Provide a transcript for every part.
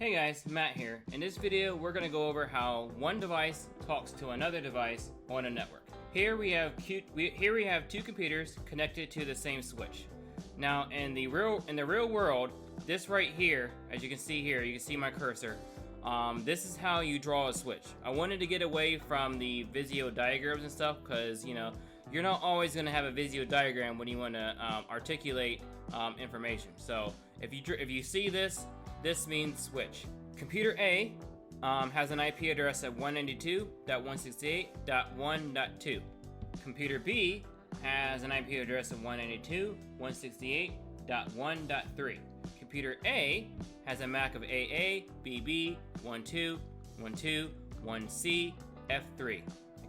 Hey guys, Matt here. In this video, we're going to go over how one device talks to another device on a network. Here we have two computers connected to the same switch. Now, in the real world, this right here, as you can see here, you can see my cursor. This is how you draw a switch. I wanted to get away from the Visio diagrams and stuff because, you know, you're not always going to have a Visio diagram when you want to articulate information. So if you see this, this means switch. Computer A has an IP address of 192.168.1.2. Computer B has an IP address of 192.168.1.3. Computer A has a MAC of AA, BB, 12, 12, 1C, F3.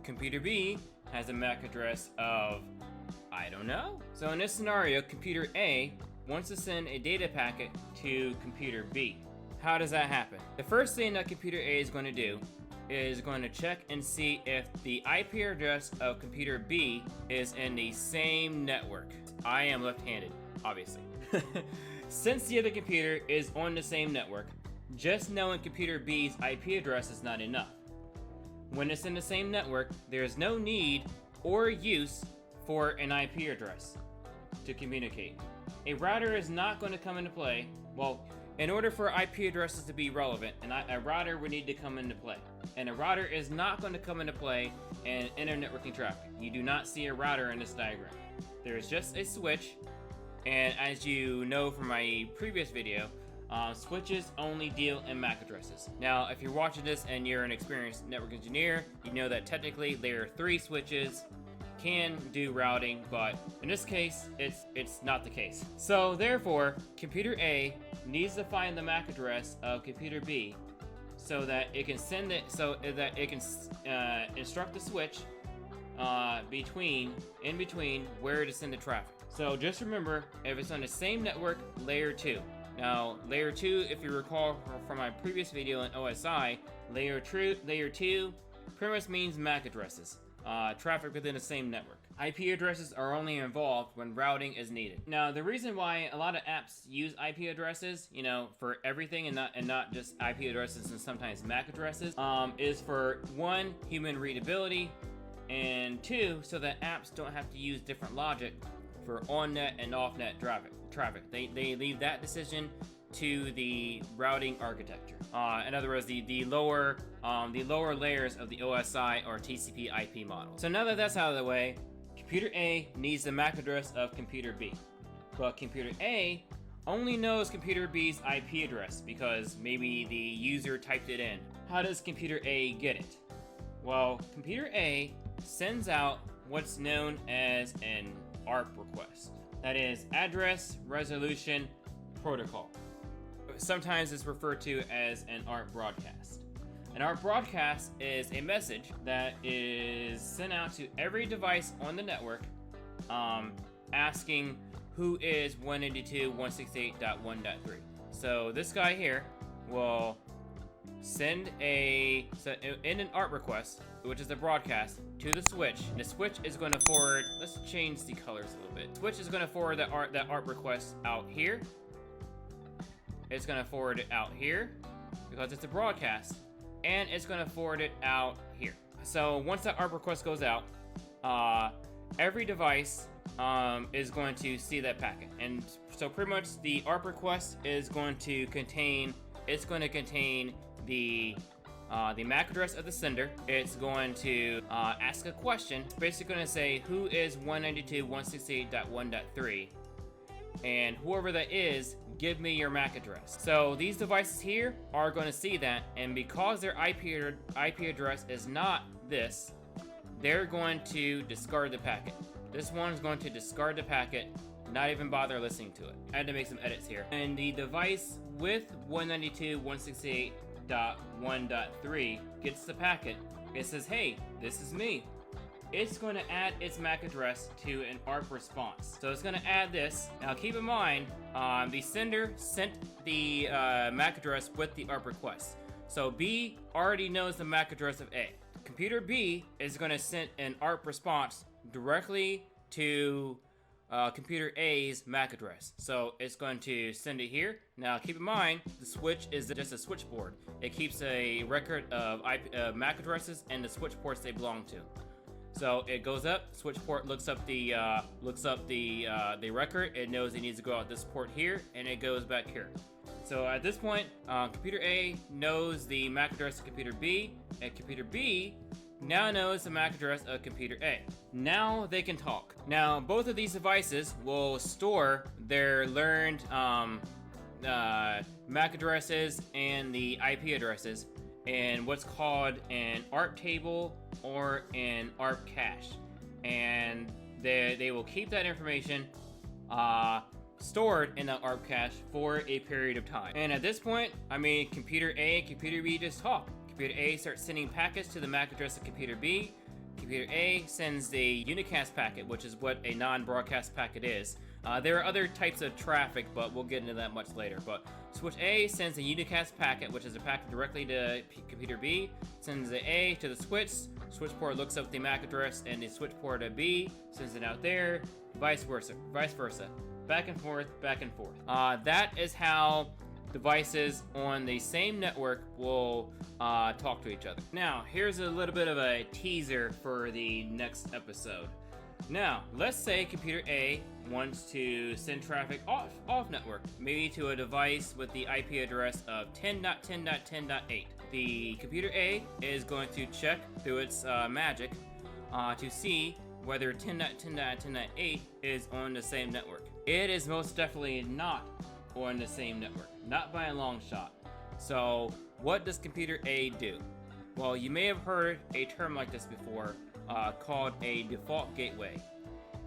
Computer B has a MAC address of, I don't know. So in this scenario, Computer A wants to send a data packet to Computer B. How does that happen? The first thing that Computer A is going to do is going to check and see if the IP address of Computer B is in the same network. I am left-handed, obviously. Since the other computer is on the same network, just knowing Computer B's IP address is not enough. When it's in the same network, there's no need or use for an IP address to communicate. A router is not going to come into play. Well, in order for IP addresses to be relevant, a router would need to come into play. And a router is not going to come into play in inter-networking traffic. You do not see a router in this diagram. There is just a switch, and as you know from my previous video, switches only deal in MAC addresses. Now, if you're watching this and you're an experienced network engineer, you know that technically layer 3 switches can do routing, but in this case, it's not the case. So therefore, Computer A needs to find the MAC address of Computer B so that it can send it, so that it can instruct the switch in between where to send the traffic. So just remember, if it's on the same network, layer 2. Now, layer 2, if you recall from my previous video on OSI, layer 2 pretty much means MAC addresses. Traffic within the same network. IP addresses are only involved when routing is needed. Now, the reason why a lot of apps use IP addresses, you know, for everything and not just IP addresses and sometimes MAC addresses, is for 1, human readability, and 2, so that apps don't have to use different logic for on-net and off-net traffic. They leave that decision to the routing architecture. In other words, the lower layers of the OSI or TCP IP model. So now that that's out of the way, Computer A needs the MAC address of Computer B. But Computer A only knows Computer B's IP address because maybe the user typed it in. How does Computer A get it? Well, Computer A sends out what's known as an Arp request. That is Address Resolution Protocol. Sometimes it's referred to as an Arp broadcast. An Arp broadcast is a message that is sent out to every device on the network asking who is 192.168.1.3. So this guy here will send in an Arp request, which is a broadcast, to the switch. And the switch is going to forward, let's change the colors a little bit. The switch is going to forward that Arp request out here. It's going to forward it out here because it's a broadcast, and it's going to forward it out here. So once that Arp request goes out, every device is going to see that packet. And so pretty much the Arp request is going to contain, the MAC address of the sender. It's going to ask a question. It's basically going to say who is 192.168.1.3, and whoever that is, give me your MAC address. So these devices here are going to see that, and because their IP address is not this, they're going to discard the packet. This one's going to discard the packet, not even bother listening to it. I had to make some edits here. And the device with 192.168.1.3 gets the packet. It says, hey, this is me. It's going to add its MAC address to an Arp response. So it's going to add this. Now keep in mind, the sender sent the MAC address with the Arp request. So B already knows the MAC address of A. Computer B is going to send an Arp response directly to computer A's MAC address. So it's going to send it here. Now keep in mind, the switch is just a switchboard. It keeps a record of MAC addresses and the switch ports they belong to. So it goes up, switch port looks up the record. It knows it needs to go out this port here, and it goes back here. So at this point, computer A knows the MAC address of computer B, and computer B now knows the MAC address of computer A. Now they can talk. Now both of these devices will store their learned MAC addresses and the IP addresses in what's called an Arp table or an Arp Cache, and they will keep that information stored in the Arp Cache for a period of time. And at this point, I mean, computer A and computer B just talk. Computer A starts sending packets to the MAC address of computer B. Computer A sends the unicast packet, which is what a non-broadcast packet is. There are other types of traffic, but we'll get into that much later. But switch A sends a unicast packet, which is a packet directly to computer B, sends the A to the switch. Switch port looks up the MAC address, and the switch port of B sends it out there, vice versa. Back and forth, back and forth. That is how devices on the same network will talk to each other. Now, here's a little bit of a teaser for the next episode. Now, let's say computer A wants to send traffic off network, maybe to a device with the IP address of 10.10.10.8. The computer A is going to check through its magic to see whether 10.10.10.8 is on the same network. It is most definitely not on the same network, not by a long shot. So what does computer A do? Well, you may have heard a term like this before, called a default gateway.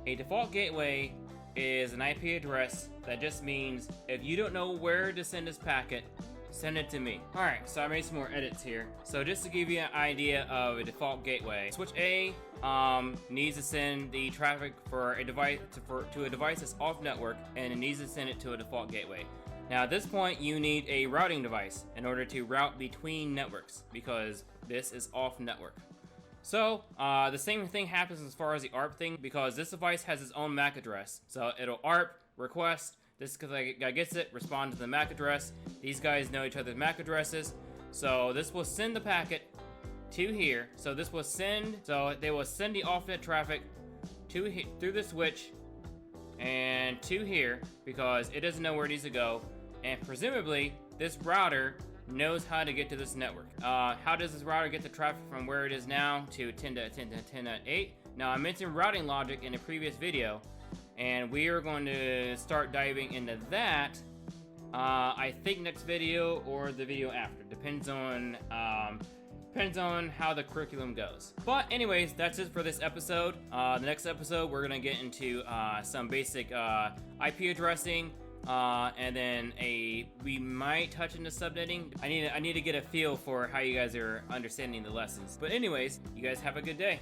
A default gateway is an IP address that just means if you don't know where to send this packet, send it to me. Alright, so I made some more edits here. So just to give you an idea of a default gateway, switch A needs to send the traffic for a device to a device that's off network, and it needs to send it to a default gateway. Now at this point, you need a routing device in order to route between networks, because this is off network. So the same thing happens as far as the ARP thing, because this device has its own MAC address. So it'll ARP request. This guy gets it, respond to the MAC address. These guys know each other's MAC addresses. So this will send the packet to here. So they will send the off-net traffic through the switch and to here, because it doesn't know where it needs to go. And presumably, this router knows how to get to this network. How does this router get the traffic from where it is now to 10.10.10.8? Now, I mentioned routing logic in a previous video, and we are going to start diving into that, I think next video or the video after. Depends on how the curriculum goes. But anyways, that's it for this episode. The next episode, we're going to get into some basic IP addressing, and then we might touch into subnetting. I need to get a feel for how you guys are understanding the lessons. But anyways, you guys have a good day.